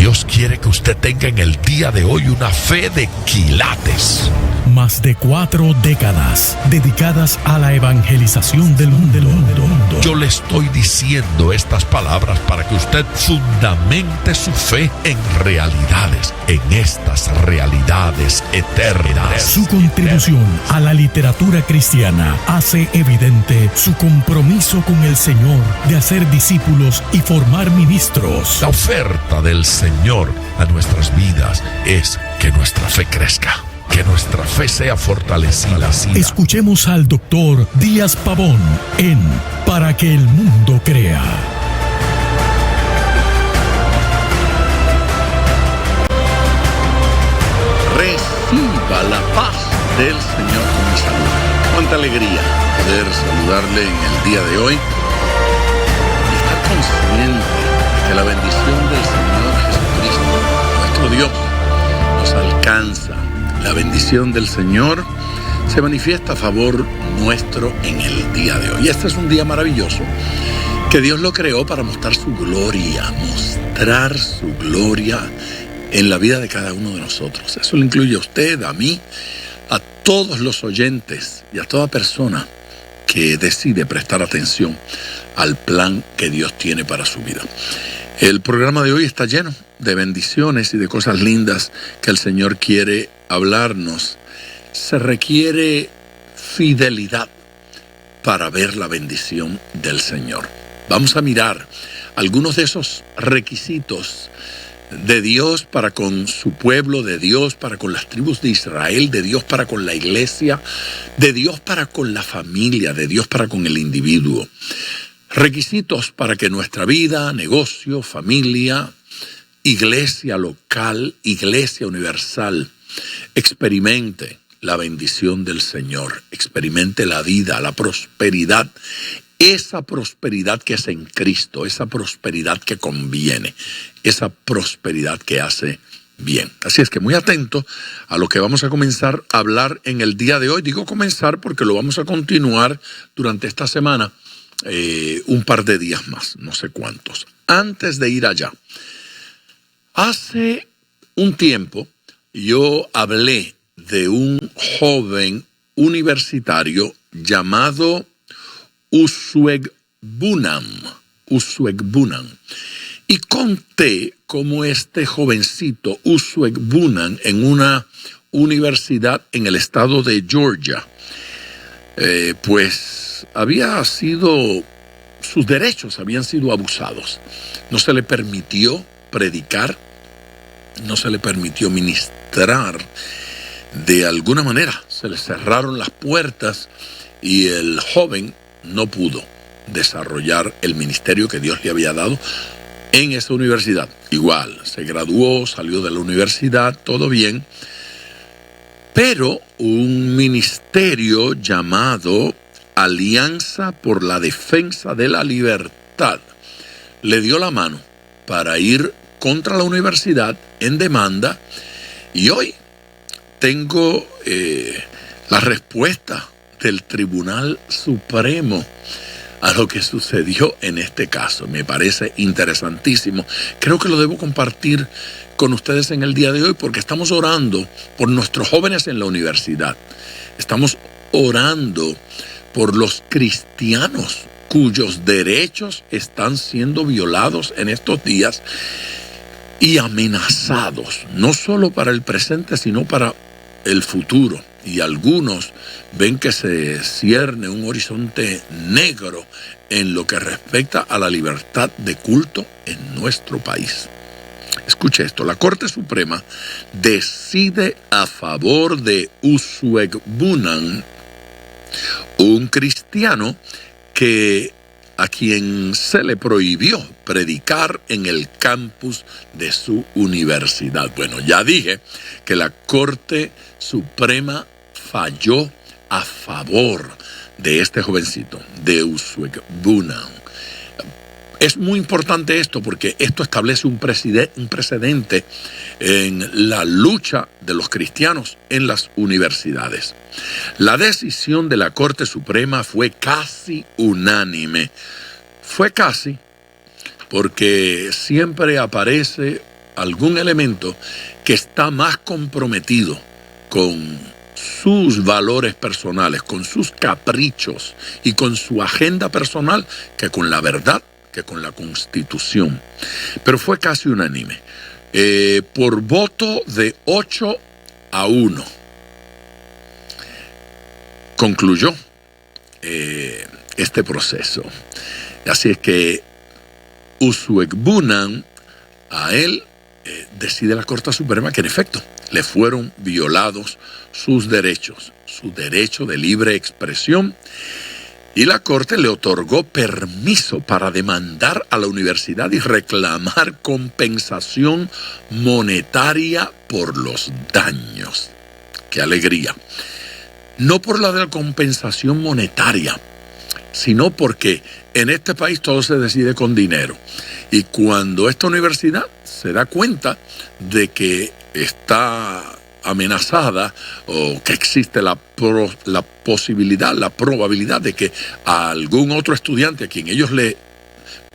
Dios quiere que usted tenga en el día de hoy una fe de quilates. Más de 4 décadas dedicadas a la evangelización del mundo. Yo le estoy diciendo estas palabras para que usted fundamente su fe en realidades, en estas realidades eternas. Su contribución a la literatura cristiana hace evidente su compromiso con el Señor de hacer discípulos y formar ministros. La oferta del Señor a nuestras vidas es que nuestra fe crezca, que nuestra fe sea fortalecida. Escuchemos al doctor Díaz Pavón en Para que el mundo crea. Reciba la paz del Señor con mi salud. Cuánta alegría poder saludarle en el día de hoy y estar consciente que la bendición del Señor Jesucristo, nuestro Dios, nos alcanza. La bendición del Señor se manifiesta a favor nuestro en el día de hoy. Este es un día maravilloso que Dios lo creó para mostrar su gloria en la vida de cada uno de nosotros. Eso le incluye a usted, a mí, a todos los oyentes y a toda persona que decide prestar atención al plan que Dios tiene para su vida. El programa de hoy está lleno de bendiciones y de cosas lindas que el Señor quiere hablarnos. Se requiere fidelidad para ver la bendición del Señor. Vamos a mirar algunos de esos requisitos de Dios para con su pueblo, de Dios para con las tribus de Israel, de Dios para con la iglesia, de Dios para con la familia, de Dios para con el individuo. Requisitos para que nuestra vida, negocio, familia, iglesia local, iglesia universal, experimente la bendición del Señor, experimente la vida, la prosperidad, esa prosperidad que es en Cristo, esa prosperidad que conviene, esa prosperidad que hace bien. Así es que muy atento a lo que vamos a comenzar a hablar en el día de hoy. Digo comenzar porque lo vamos a continuar durante esta semana, un par de días más, no sé cuántos. Antes de ir allá, hace un tiempo yo hablé de un joven universitario llamado Usuegbunan, y conté cómo este jovencito Usuegbunan en una universidad en el estado de Georgia, pues sus derechos habían sido abusados. No se le permitió predicar, no se le permitió ministrar de alguna manera. Se le cerraron las puertas y el joven no pudo desarrollar el ministerio que Dios le había dado en esa universidad. Igual, se graduó, salió de la universidad, todo bien, pero un ministerio llamado Alianza por la Defensa de la Libertad le dio la mano para ir contra la universidad en demanda, y hoy tengo la respuesta del Tribunal Supremo a lo que sucedió en este caso. Me parece interesantísimo. Creo que lo debo compartir con ustedes en el día de hoy porque estamos orando por nuestros jóvenes en la universidad. Estamos orando por los cristianos cuyos derechos están siendo violados en estos días y amenazados, no solo para el presente, sino para el futuro. Y algunos ven que se cierne un horizonte negro en lo que respecta a la libertad de culto en nuestro país. Escuche esto, la Corte Suprema decide a favor de Usuegbunan, un cristiano a quien se le prohibió predicar en el campus de su universidad. Bueno, ya dije que la Corte Suprema falló a favor de este jovencito, de Usuegbunan. Es muy importante esto porque esto establece un precedente en la lucha de los cristianos en las universidades. La decisión de la Corte Suprema fue casi unánime. Fue casi porque siempre aparece algún elemento que está más comprometido con sus valores personales, con sus caprichos y con su agenda personal que con la verdad, que con la Constitución. Pero fue casi unánime. Por voto de 8-1 concluyó este proceso. Así es que Usuegbunan, a él decide la Corte Suprema que en efecto le fueron violados sus derechos, su derecho de libre expresión, y la Corte le otorgó permiso para demandar a la universidad y reclamar compensación monetaria por los daños. ¡Qué alegría! No por la de la compensación monetaria, sino porque en este país todo se decide con dinero. Y cuando esta universidad se da cuenta de que está amenazada o que existe la posibilidad, la probabilidad de que a algún otro estudiante a quien ellos le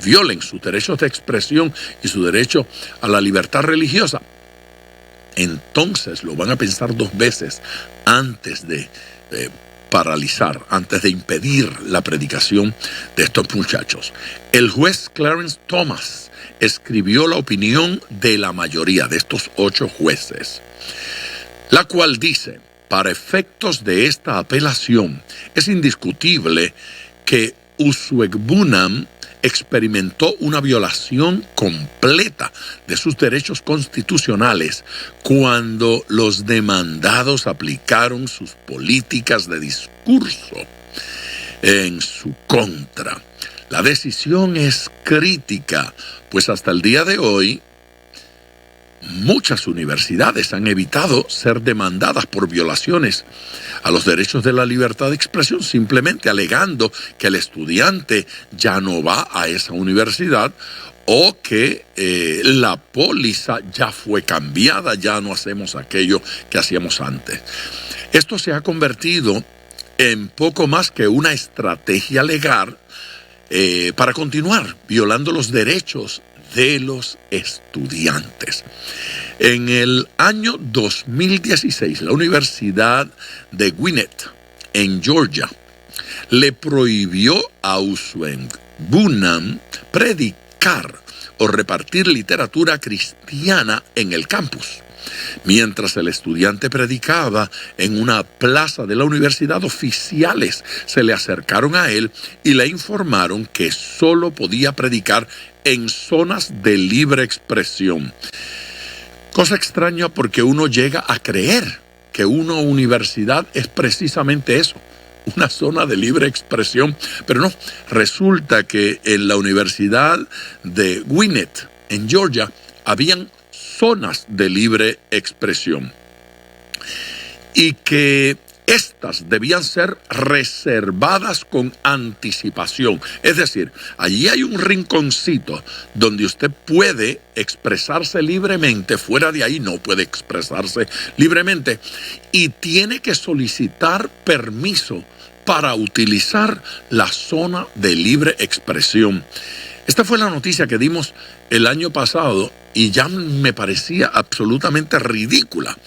violen sus derechos de expresión y su derecho a la libertad religiosa, entonces lo van a pensar dos veces antes de paralizar, antes de impedir la predicación de estos muchachos. El juez Clarence Thomas escribió la opinión de la mayoría de estos 8 jueces, la cual dice: para efectos de esta apelación, es indiscutible que Usuegbunan experimentó una violación completa de sus derechos constitucionales cuando los demandados aplicaron sus políticas de discurso en su contra. La decisión es crítica, pues hasta el día de hoy muchas universidades han evitado ser demandadas por violaciones a los derechos de la libertad de expresión, simplemente alegando que el estudiante ya no va a esa universidad o que la póliza ya fue cambiada, ya no hacemos aquello que hacíamos antes. Esto se ha convertido en poco más que una estrategia legal para continuar violando los derechos de los estudiantes. En el año 2016, la Universidad de Gwinnett, en Georgia, le prohibió a Usuegbunan predicar o repartir literatura cristiana en el campus. Mientras el estudiante predicaba en una plaza de la universidad, oficiales se le acercaron a él y le informaron que solo podía predicar en zonas de libre expresión. Cosa extraña, porque uno llega a creer que una universidad es precisamente eso, una zona de libre expresión, pero no, resulta que en la Universidad de Gwinnett, en Georgia, habían zonas de libre expresión y que estas debían ser reservadas con anticipación. Es decir, allí hay un rinconcito donde usted puede expresarse libremente, fuera de ahí no puede expresarse libremente y tiene que solicitar permiso para utilizar la zona de libre expresión. Esta fue la noticia que dimos el año pasado y ya me parecía absolutamente ridícula,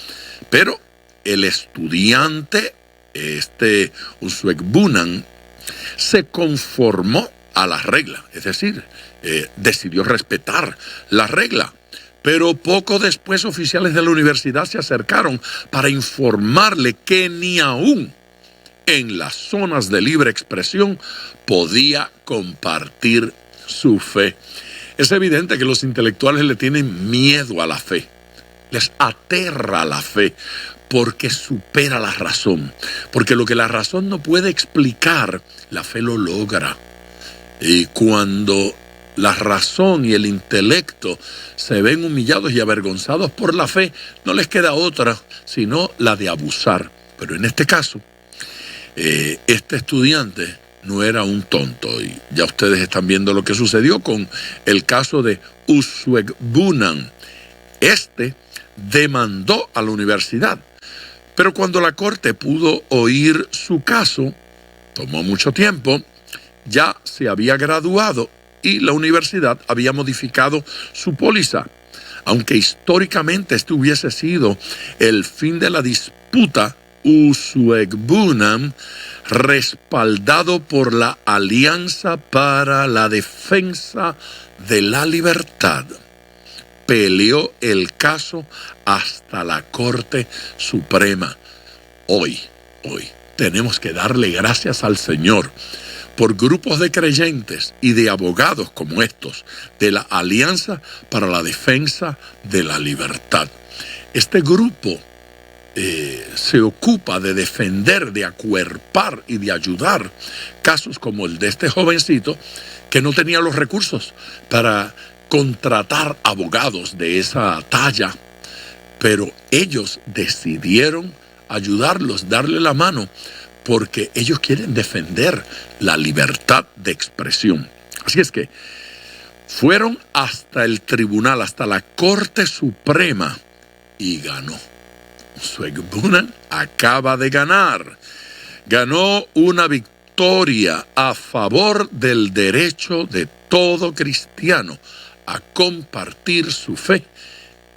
pero el estudiante, Usuegbunan, se conformó a la regla, es decir, decidió respetar la regla. Pero poco después oficiales de la universidad se acercaron para informarle que ni aún en las zonas de libre expresión podía compartir su fe. Es evidente que los intelectuales le tienen miedo a la fe, les aterra la fe, porque supera la razón, porque lo que la razón no puede explicar, la fe lo logra. Y cuando la razón y el intelecto se ven humillados y avergonzados por la fe, no les queda otra sino la de abusar. Pero en este caso, este estudiante no era un tonto, y ya ustedes están viendo lo que sucedió con el caso de Usuegbunan. Demandó a la universidad, pero cuando la corte pudo oír su caso, tomó mucho tiempo, ya se había graduado y la universidad había modificado su póliza. aunque históricamente este hubiese sido el fin de la disputa, Usuegbunam, respaldado por la Alianza para la Defensa de la Libertad, peleó el caso hasta la Corte Suprema. Hoy tenemos que darle gracias al Señor por grupos de creyentes y de abogados como estos de la Alianza para la Defensa de la Libertad. Este grupo se ocupa de defender, de acuerpar y de ayudar casos como el de este jovencito que no tenía los recursos para contratar abogados de esa talla, pero ellos decidieron ayudarlos, darle la mano, porque ellos quieren defender la libertad de expresión. Así es que fueron hasta el tribunal, hasta la Corte Suprema, y ganó. Usuegbunam acaba de ganar. Ganó una victoria a favor del derecho de todo cristiano a compartir su fe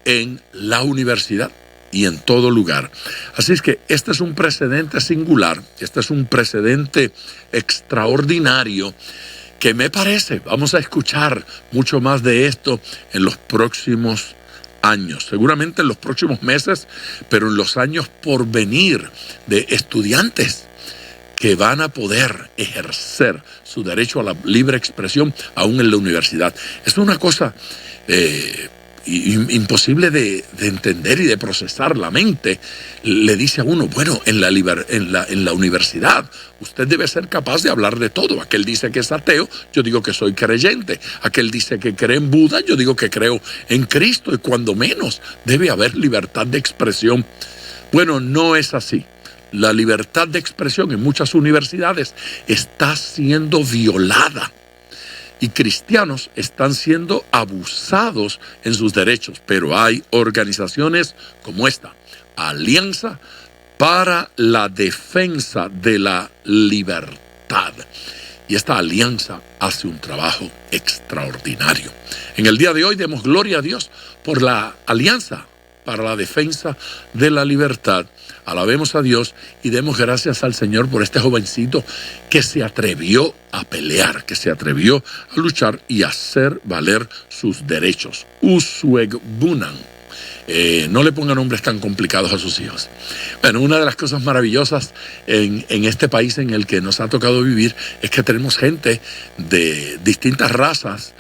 en la universidad y en todo lugar. Así es que este es un precedente singular, este es un precedente extraordinario que me parece, vamos a escuchar mucho más de esto en los próximos años, seguramente en los próximos meses, pero en los años por venir, de estudiantes que van a poder ejercer su derecho a la libre expresión aún en la universidad. Es una cosa imposible de entender y de procesar. La mente le dice a uno, bueno, en la universidad usted debe ser capaz de hablar de todo. Aquel dice que es ateo, yo digo que soy creyente. Aquel dice que cree en Buda, yo digo que creo en Cristo, y cuando menos debe haber libertad de expresión. Bueno, no es así. La libertad de expresión en muchas universidades está siendo violada y cristianos están siendo abusados en sus derechos, pero hay organizaciones como esta, Alianza para la Defensa de la Libertad. Y esta alianza hace un trabajo extraordinario. En el día de hoy demos gloria a Dios por la Alianza para la Defensa de la Libertad. Alabemos a Dios y demos gracias al Señor por este jovencito que se atrevió a pelear, que se atrevió a luchar y a hacer valer sus derechos. Usuegbunam. No le ponga nombres tan complicados a sus hijos. Bueno, una de las cosas maravillosas en este país en el que nos ha tocado vivir es que tenemos gente de distintas razas,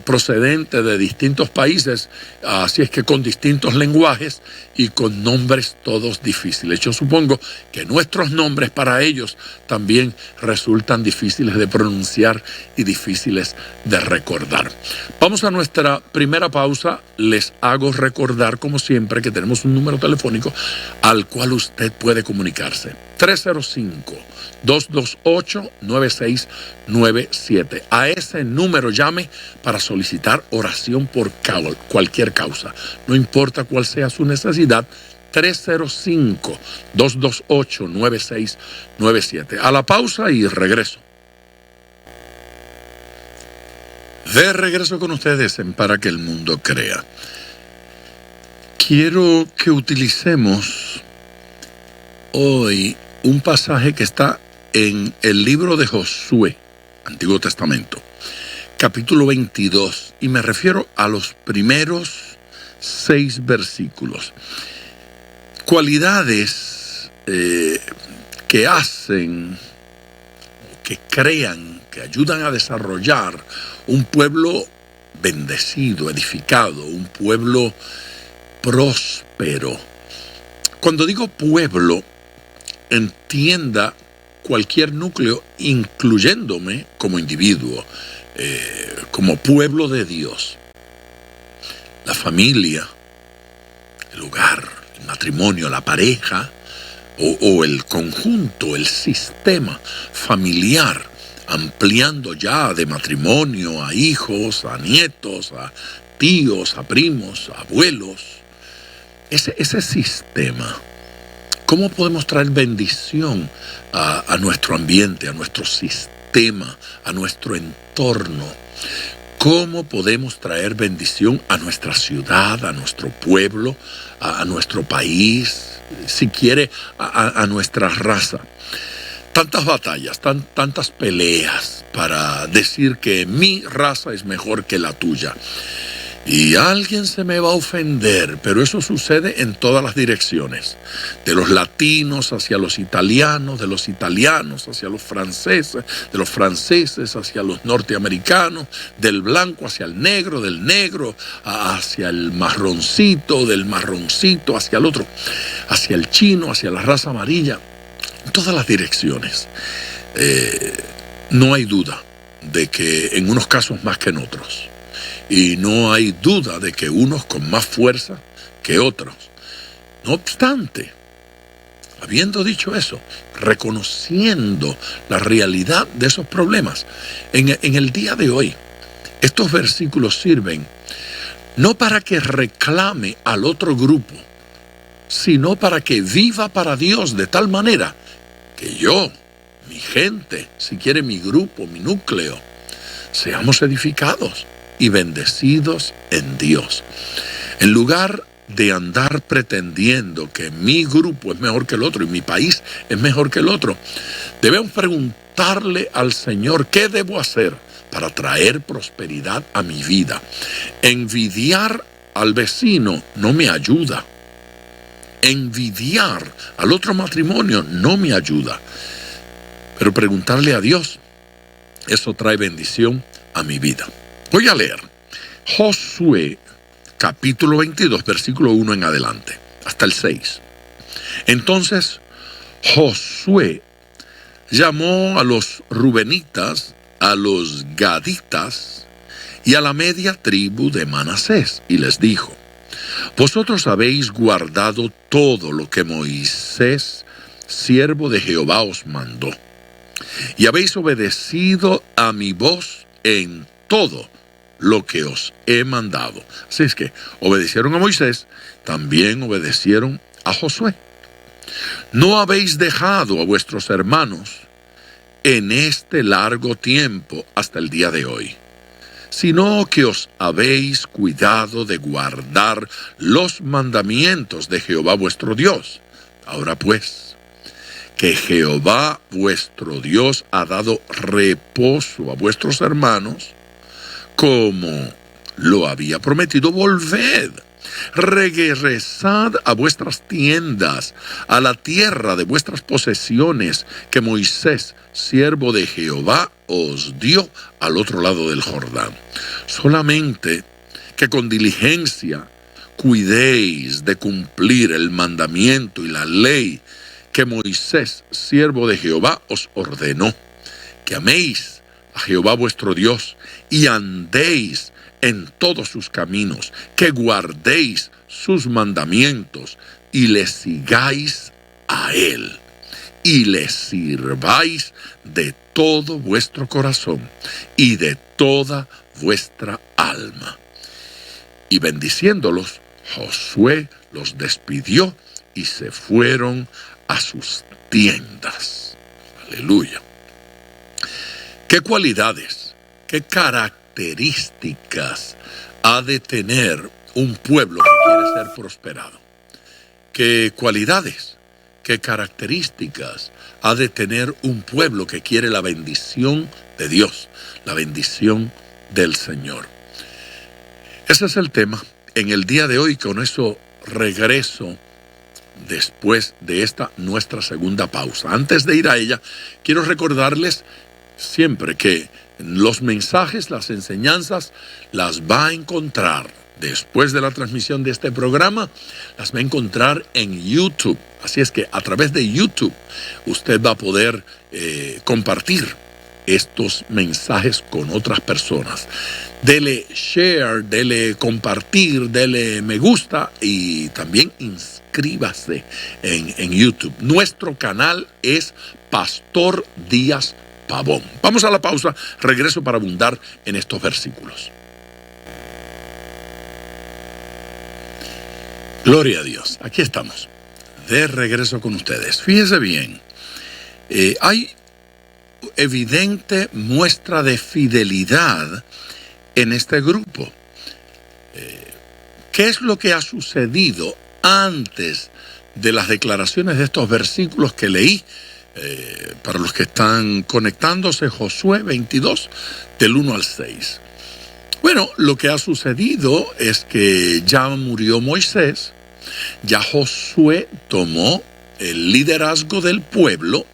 procedente de distintos países, así es que con distintos lenguajes y con nombres todos difíciles. Yo supongo que nuestros nombres para ellos también resultan difíciles de pronunciar y difíciles de recordar. Vamos a nuestra primera pausa. Les hago recordar, como siempre, que tenemos un número telefónico al cual usted puede comunicarse. 305-228-9697. A ese número llame para solicitar oración por cualquier causa. No importa cuál sea su necesidad. 305-228-9697. A la pausa y regreso. De regreso con ustedes en Para que el Mundo Crea. Quiero que utilicemos hoy un pasaje que está en el libro de Josué, Antiguo Testamento, capítulo 22, y me refiero a los primeros 6 versículos. Cualidades que hacen, que crean, que ayudan a desarrollar un pueblo bendecido, edificado, un pueblo próspero. Cuando digo pueblo, entienda cualquier núcleo, incluyéndome como individuo, como pueblo de Dios. La familia, el hogar, el matrimonio, la pareja o el conjunto, el sistema familiar, ampliando ya de matrimonio a hijos, a nietos, a tíos, a primos, a abuelos. Ese sistema, ¿cómo podemos traer bendición a nuestro ambiente, a nuestro sistema, a nuestro entorno? ¿Cómo podemos traer bendición a nuestra ciudad, a nuestro pueblo, a nuestro país, si quiere, a nuestra raza? Tantas batallas, tantas peleas para decir que mi raza es mejor que la tuya. Y alguien se me va a ofender, pero eso sucede en todas las direcciones. De los latinos hacia los italianos, de los italianos hacia los franceses, de los franceses hacia los norteamericanos, del blanco hacia el negro, del negro hacia el marroncito, del marroncito hacia el otro, hacia el chino, hacia la raza amarilla. En todas las direcciones. No hay duda de que en unos casos más que en otros. Y no hay duda de que unos con más fuerza que otros. No obstante, habiendo dicho eso, reconociendo la realidad de esos problemas, en el día de hoy, estos versículos sirven no para que reclame al otro grupo, sino para que viva para Dios de tal manera que yo, mi gente, si quiere mi grupo, mi núcleo, seamos edificados y bendecidos en Dios. En lugar de andar pretendiendo que mi grupo es mejor que el otro y mi país es mejor que el otro, debemos preguntarle al Señor qué debo hacer para traer prosperidad a mi vida. Envidiar al vecino no me ayuda. Envidiar al otro matrimonio no me ayuda. Pero preguntarle a Dios, eso trae bendición a mi vida. Voy a leer Josué, capítulo 22, versículo 1 en adelante, hasta el 6. Entonces Josué llamó a los rubenitas, a los gaditas y a la media tribu de Manasés, y les dijo: vosotros habéis guardado todo lo que Moisés, siervo de Jehová, os mandó, y habéis obedecido a mi voz en todo lo que os he mandado. Así es que obedecieron a Moisés, también obedecieron a Josué. No habéis dejado a vuestros hermanos en este largo tiempo hasta el día de hoy, sino que os habéis cuidado de guardar los mandamientos de Jehová vuestro Dios. Ahora pues, que Jehová vuestro Dios ha dado reposo a vuestros hermanos, como lo había prometido, volved, regresad a vuestras tiendas, a la tierra de vuestras posesiones que Moisés, siervo de Jehová, os dio al otro lado del Jordán. Solamente que con diligencia cuidéis de cumplir el mandamiento y la ley que Moisés, siervo de Jehová, os ordenó, que améis a Jehová vuestro Dios y andéis en todos sus caminos, que guardéis sus mandamientos y le sigáis a él y le sirváis de todo vuestro corazón y de toda vuestra alma. Y bendiciéndolos, Josué los despidió y se fueron a sus tiendas. Aleluya. ¿Qué cualidades, qué características ha de tener un pueblo que quiere ser prosperado? ¿Qué cualidades, qué características ha de tener un pueblo que quiere la bendición de Dios, la bendición del Señor? Ese es el tema en el día de hoy. Con eso regreso después de esta nuestra segunda pausa. Antes de ir a ella, quiero recordarles siempre que los mensajes, las enseñanzas, las va a encontrar después de la transmisión de este programa, las va a encontrar en YouTube. Así es que a través de YouTube usted va a poder compartir estos mensajes con otras personas. Dele share, dele compartir, dele me gusta y también inscríbase en YouTube. Nuestro canal es Pastor Díaz Pavón. Vamos a la pausa, regreso para abundar en estos versículos. Gloria a Dios, aquí estamos, de regreso con ustedes. Fíjese bien, hay evidente muestra de fidelidad en este grupo. ¿Qué es lo que ha sucedido antes de las declaraciones de estos versículos que leí? Para los que están conectándose, Josué 22, del 1 al 6. Bueno, lo que ha sucedido es que ya murió Moisés, ya Josué tomó el liderazgo del pueblo,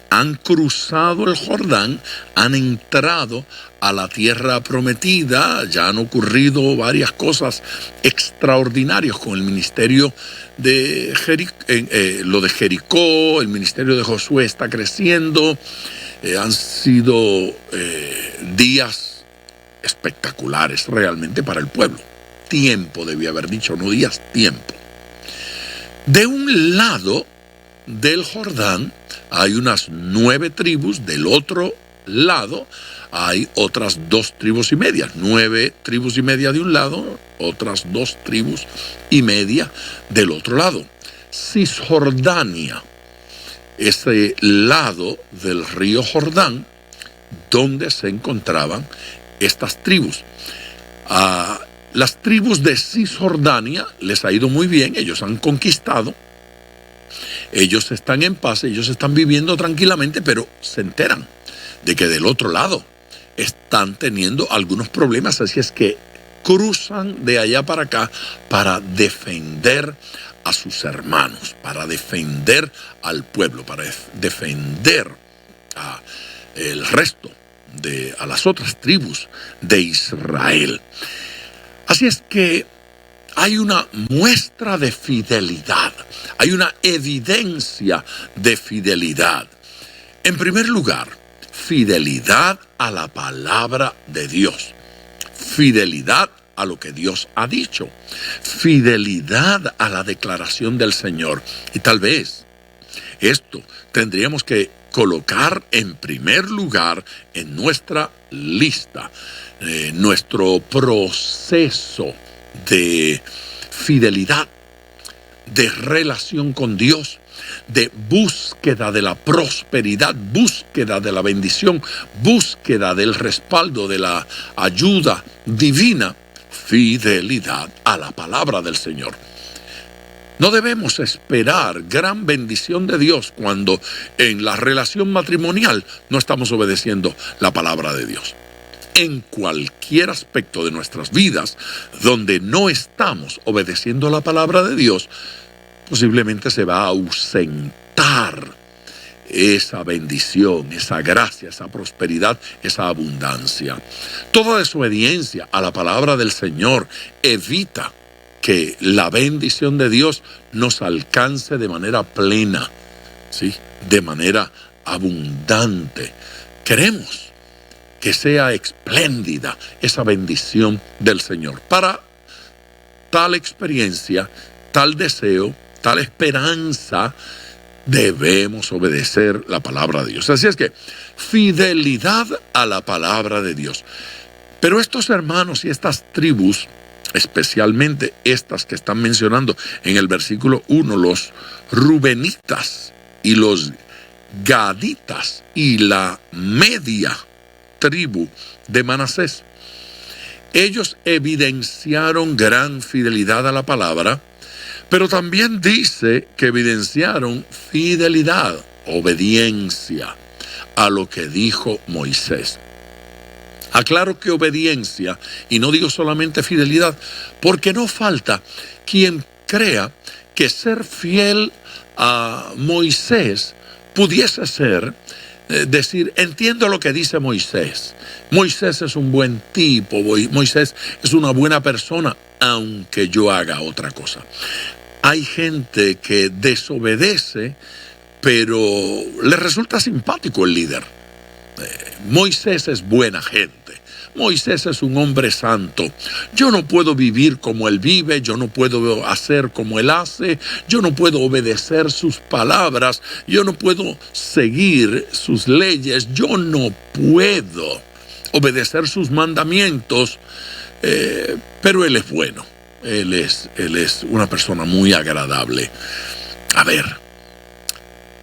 han cruzado el Jordán, han entrado a la tierra prometida, ya han ocurrido varias cosas extraordinarias con el ministerio de Jericó, el ministerio de Josué está creciendo, han sido días espectaculares realmente para el pueblo. Tiempo, debía haber dicho, no días, tiempo. De un lado del Jordán hay unas 9 tribus, del otro lado hay otras 2 tribus y media, 9 tribus y media de un lado, otras 2 tribus y media del otro lado. Cisjordania, ese lado del río Jordán, donde se encontraban estas tribus. A las tribus de Cisjordania les ha ido muy bien, ellos han conquistado, ellos están en paz, ellos están viviendo tranquilamente, pero se enteran de que del otro lado están teniendo algunos problemas, así es que cruzan de allá para acá para defender a sus hermanos, para defender al pueblo, para defender a el resto a las otras tribus de Israel. Así es que hay una muestra de fidelidad, hay una evidencia de fidelidad. En primer lugar, fidelidad a la palabra de Dios, fidelidad a lo que Dios ha dicho, fidelidad a la declaración del Señor. Y tal vez esto tendríamos que colocar en primer lugar en nuestra lista, nuestro proceso de fidelidad, de relación con Dios, de búsqueda de la prosperidad, búsqueda de la bendición, búsqueda del respaldo, de la ayuda divina, fidelidad a la palabra del Señor. No debemos esperar gran bendición de Dios cuando en la relación matrimonial no estamos obedeciendo la palabra de Dios. En cualquier aspecto de nuestras vidas donde no estamos obedeciendo la palabra de Dios, posiblemente se va a ausentar esa bendición, esa gracia, esa prosperidad, esa abundancia. Toda desobediencia a la palabra del Señor evita que la bendición de Dios nos alcance de manera plena, ¿sí? De manera abundante. Queremos que sea espléndida esa bendición del Señor. Para tal experiencia, tal deseo, tal esperanza, debemos obedecer la palabra de Dios. Así es que, fidelidad a la palabra de Dios. Pero estos hermanos y estas tribus, especialmente estas que están mencionando en el versículo 1, los rubenitas y los gaditas y la media tribu de Manasés, ellos evidenciaron gran fidelidad a la palabra, pero también dice que evidenciaron fidelidad, obediencia a lo que dijo Moisés. Aclaro que obediencia, y no digo solamente fidelidad, porque no falta quien crea que ser fiel a Moisés pudiese ser decir, entiendo lo que dice Moisés. Moisés es un buen tipo, Moisés es una buena persona, aunque yo haga otra cosa. Hay gente que desobedece, pero le resulta simpático el líder. Moisés es buena gente. Moisés es un hombre santo. Yo no puedo vivir como él vive, yo no puedo hacer como él hace, yo no puedo obedecer sus palabras, yo no puedo seguir sus leyes, yo no puedo obedecer sus mandamientos, pero él es bueno, él es una persona muy agradable. A ver,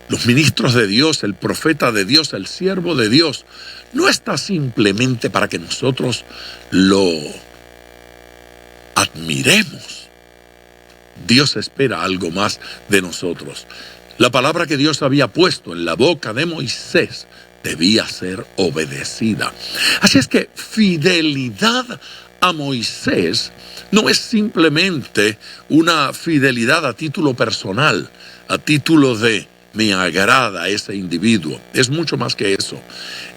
los ministros de Dios, el profeta de Dios, el siervo de Dios, no está simplemente para que nosotros lo admiremos. Dios espera algo más de nosotros. La palabra que Dios había puesto en la boca de Moisés debía ser obedecida. Así es que fidelidad a Moisés no es simplemente una fidelidad a título personal, a título de me agrada ese individuo. Es mucho más que eso.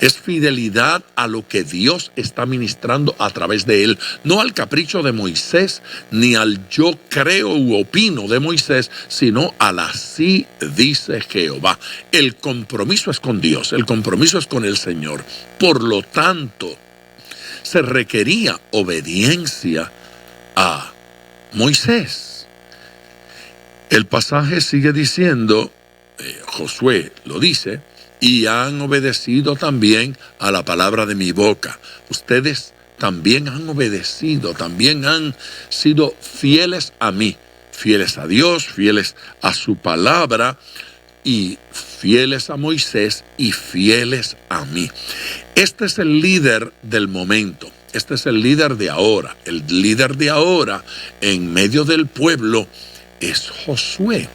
Es fidelidad a lo que Dios está ministrando a través de él. No al capricho de Moisés, ni al yo creo u opino de Moisés, sino al así dice Jehová. El compromiso es con Dios, el compromiso es con el Señor. Por lo tanto, se requería obediencia a Moisés. El pasaje sigue diciendo, Josué lo dice, y han obedecido también a la palabra de mi boca. Ustedes también han obedecido, también han sido fieles a mí, fieles a Dios, fieles a su palabra, y fieles a Moisés y fieles a mí. Este es el líder del momento. Este es el líder de ahora. El líder de ahora en medio del pueblo es Josué.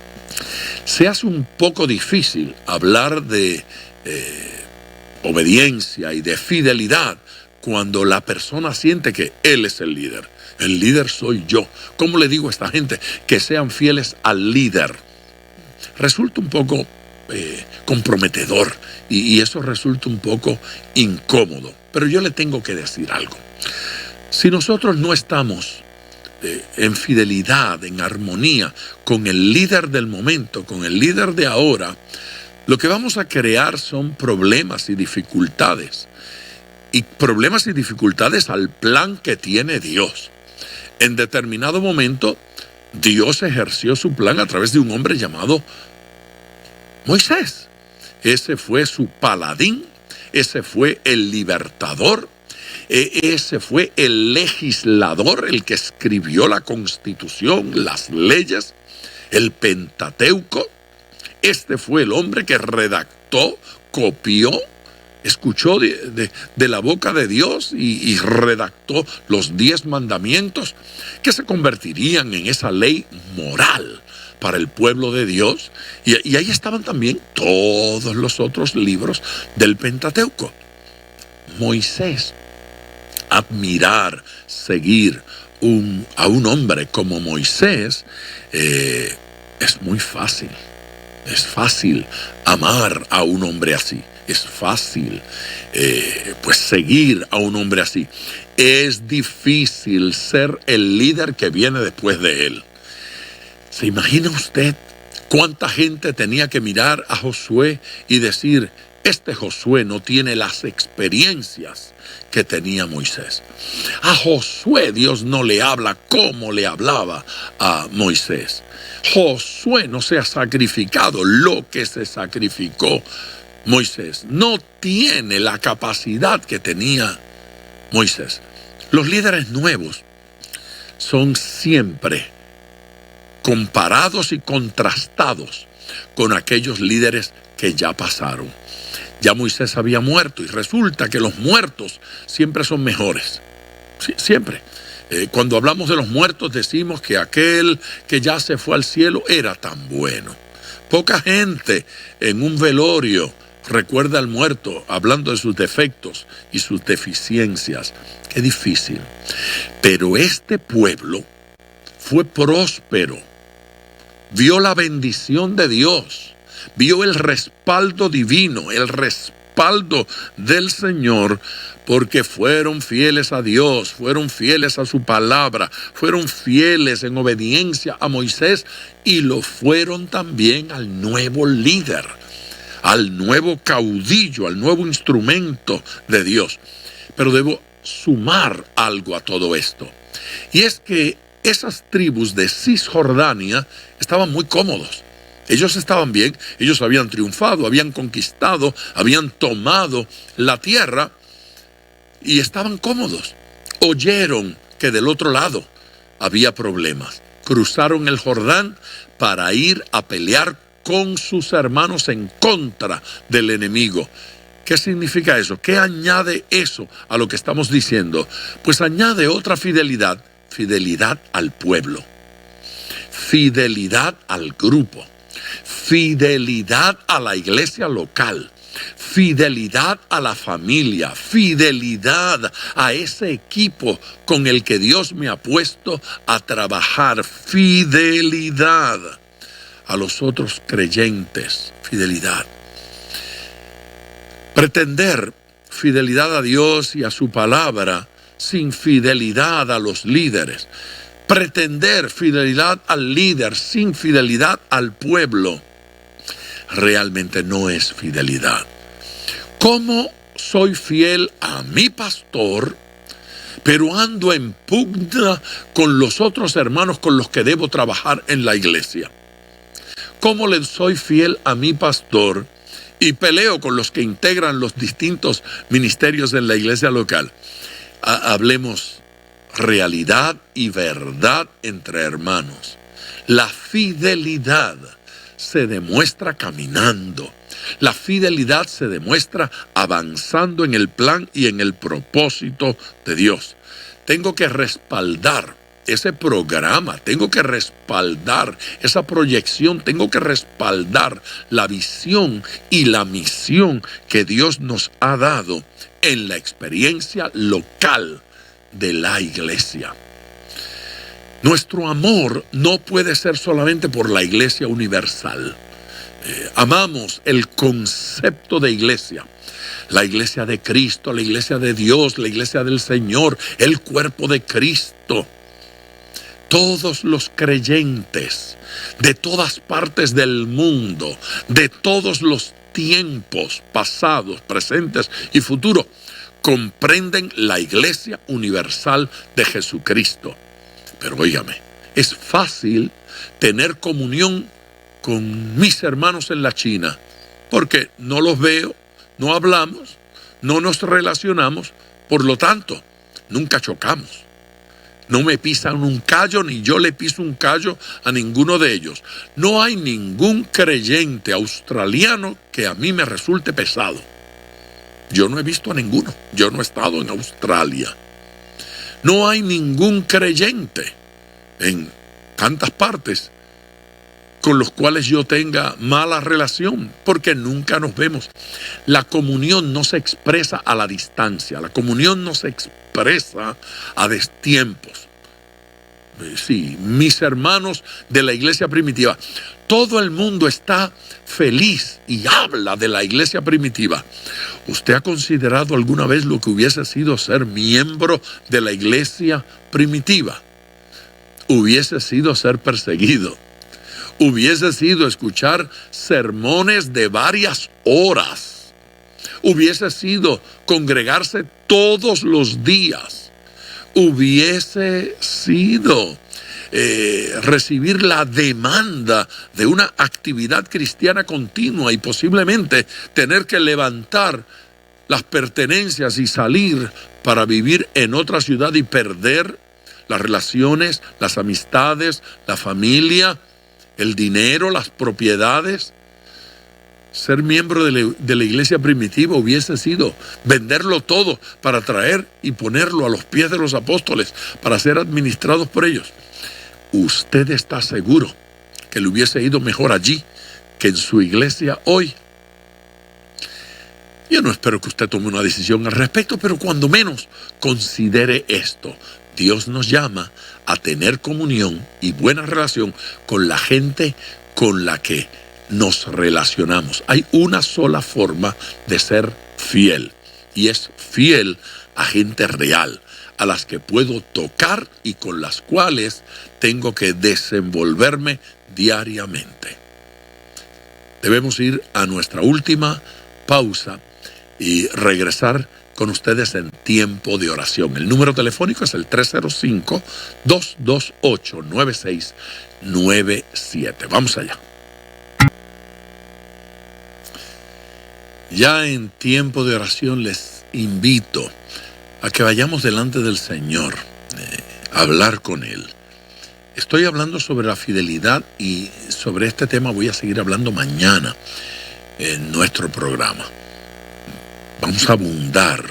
Se hace un poco difícil hablar de obediencia y de fidelidad cuando la persona siente que él es el líder. El líder soy yo. ¿Cómo le digo a esta gente que sean fieles al líder? Resulta un poco comprometedor y eso resulta un poco incómodo. Pero yo le tengo que decir algo. Si nosotros no estamos en fidelidad, en armonía con el líder del momento, con el líder de ahora, lo que vamos a crear son problemas y dificultades. Y problemas y dificultades al plan que tiene Dios. En determinado momento, Dios ejerció su plan a través de un hombre llamado Moisés. Ese fue su paladín, ese fue el libertador, ese fue el legislador, el que escribió la Constitución, las leyes, el Pentateuco. Este fue el hombre que redactó, copió, escuchó de la boca de Dios y redactó los 10 mandamientos que se convertirían en esa ley moral para el pueblo de Dios. Y ahí estaban también todos los otros libros del Pentateuco. Moisés, admirar, seguir a un hombre como Moisés es muy fácil. Es fácil amar a un hombre así. Es fácil pues seguir a un hombre así. Es difícil ser el líder que viene después de él. ¿Se imagina usted cuánta gente tenía que mirar a Josué y decir, este Josué no tiene las experiencias que tenía Moisés? A Josué Dios no le habla como le hablaba a Moisés. Josué no se ha sacrificado lo que se sacrificó Moisés. No tiene la capacidad que tenía Moisés. Los líderes nuevos son siempre comparados y contrastados con aquellos líderes que ya pasaron. Ya Moisés había muerto y resulta que los muertos siempre son mejores. Sí, siempre. Cuando hablamos de los muertos decimos que aquel que ya se fue al cielo era tan bueno. Poca gente en un velorio recuerda al muerto hablando de sus defectos y sus deficiencias. Qué difícil. Pero este pueblo fue próspero. Vio la bendición de Dios. Vio el respaldo divino, el respaldo del Señor, porque fueron fieles a Dios, fueron fieles a su palabra, fueron fieles en obediencia a Moisés y lo fueron también al nuevo líder, al nuevo caudillo, al nuevo instrumento de Dios. Pero debo sumar algo a todo esto, y es que esas tribus de Cisjordania estaban muy cómodos. Ellos estaban bien, ellos habían triunfado, habían conquistado, habían tomado la tierra y estaban cómodos. Oyeron que del otro lado había problemas. Cruzaron el Jordán para ir a pelear con sus hermanos en contra del enemigo. ¿Qué significa eso? ¿Qué añade eso a lo que estamos diciendo? Pues añade otra fidelidad, fidelidad al pueblo, fidelidad al grupo, fidelidad a la iglesia local, fidelidad a la familia, fidelidad a ese equipo con el que Dios me ha puesto a trabajar, fidelidad a los otros creyentes, fidelidad. Pretender fidelidad a Dios y a su palabra sin fidelidad a los líderes. Pretender fidelidad al líder sin fidelidad al pueblo realmente no es fidelidad. ¿Cómo soy fiel a mi pastor, pero ando en pugna con los otros hermanos con los que debo trabajar en la iglesia? ¿Cómo le soy fiel a mi pastor y peleo con los que integran los distintos ministerios en la iglesia local? Hablemos realidad y verdad entre hermanos. La fidelidad se demuestra caminando. La fidelidad se demuestra avanzando en el plan y en el propósito de Dios. Tengo que respaldar ese programa, tengo que respaldar esa proyección, tengo que respaldar la visión y la misión que Dios nos ha dado en la experiencia local de la iglesia. Nuestro amor no puede ser solamente por la iglesia universal. Amamos el concepto de iglesia, la iglesia de Cristo, la iglesia de Dios, la iglesia del Señor, el cuerpo de Cristo. Todos los creyentes de todas partes del mundo, de todos los tiempos pasados, presentes y futuros, comprenden la iglesia universal de Jesucristo. Pero óigame, es fácil tener comunión con mis hermanos en la China, porque no los veo, no hablamos, no nos relacionamos, por lo tanto, nunca chocamos. No me pisan un callo, ni yo le piso un callo a ninguno de ellos. No hay ningún creyente australiano que a mí me resulte pesado. Yo no he visto a ninguno. Yo no he estado en Australia. No hay ningún creyente en tantas partes con los cuales yo tenga mala relación, porque nunca nos vemos. La comunión no se expresa a la distancia, la comunión no se expresa a destiempos. Sí, mis hermanos de la iglesia primitiva, todo el mundo está feliz y habla de la iglesia primitiva. ¿Usted ha considerado alguna vez lo que hubiese sido ser miembro de la iglesia primitiva? Hubiese sido ser perseguido. Hubiese sido escuchar sermones de varias horas. Hubiese sido congregarse todos los días. Hubiese sido recibir la demanda de una actividad cristiana continua y posiblemente tener que levantar las pertenencias y salir para vivir en otra ciudad y perder las relaciones, las amistades, la familia, el dinero, las propiedades. Ser miembro de la iglesia primitiva hubiese sido venderlo todo para traer y ponerlo a los pies de los apóstoles para ser administrados por ellos. ¿Usted está seguro que le hubiese ido mejor allí que en su iglesia hoy? Yo no espero que usted tome una decisión al respecto, pero cuando menos considere esto. Dios nos llama a tener comunión y buena relación con la gente con la que nos relacionamos. Hay una sola forma de ser fiel, y es fiel a gente real, a las que puedo tocar y con las cuales tengo que desenvolverme diariamente. Debemos ir a nuestra última pausa y regresar con ustedes en tiempo de oración. El número telefónico es el 305-228-9697. Vamos allá. Ya en tiempo de oración les invito a que vayamos delante del Señor, a hablar con Él. Estoy hablando sobre la fidelidad y sobre este tema voy a seguir hablando mañana en nuestro programa. Vamos a abundar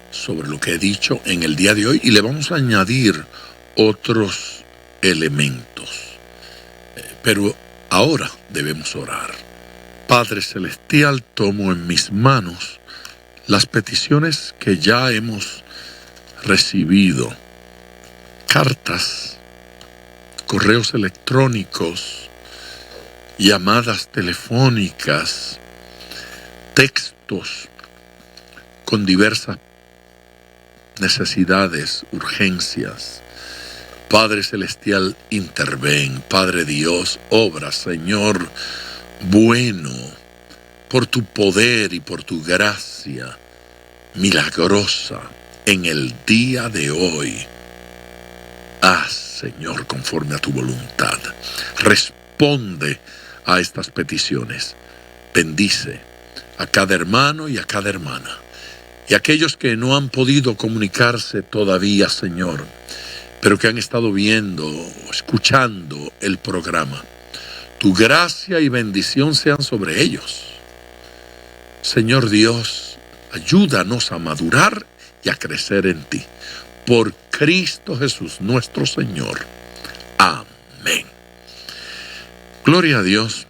sobre lo que he dicho en el día de hoy y le vamos a añadir otros elementos. Pero ahora debemos orar. Padre Celestial, tomo en mis manos las peticiones que ya hemos recibido, cartas, correos electrónicos, llamadas telefónicas, textos con diversas necesidades, urgencias. Padre Celestial, interven. Padre Dios, obra, Señor, bueno, por tu poder y por tu gracia milagrosa en el día de hoy. Haz, Señor, conforme a tu voluntad. Responde a estas peticiones. Bendice a cada hermano y a cada hermana. Y aquellos que no han podido comunicarse todavía, Señor, pero que han estado viendo, escuchando el programa. Tu gracia y bendición sean sobre ellos. Señor Dios, ayúdanos a madurar y a crecer en ti. Por Cristo Jesús, nuestro Señor. Amén. Gloria a Dios.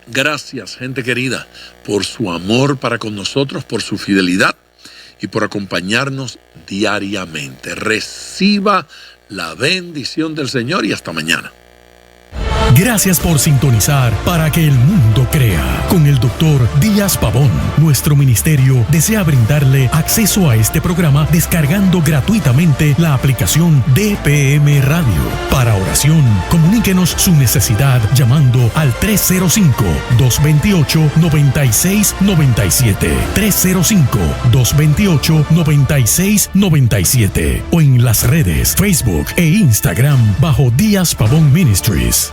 Gracias, gente querida, por su amor para con nosotros, por su fidelidad y por acompañarnos diariamente. Reciba la bendición del Señor y hasta mañana. Gracias por sintonizar Para que el Mundo Crea con el Dr. Díaz Pavón. Nuestro ministerio desea brindarle acceso a este programa descargando gratuitamente la aplicación DPM Radio. Para oración, comuníquenos su necesidad llamando al 305-228-9697. 305-228-9697 o en las redes Facebook e Instagram bajo Díaz Pavón Ministries.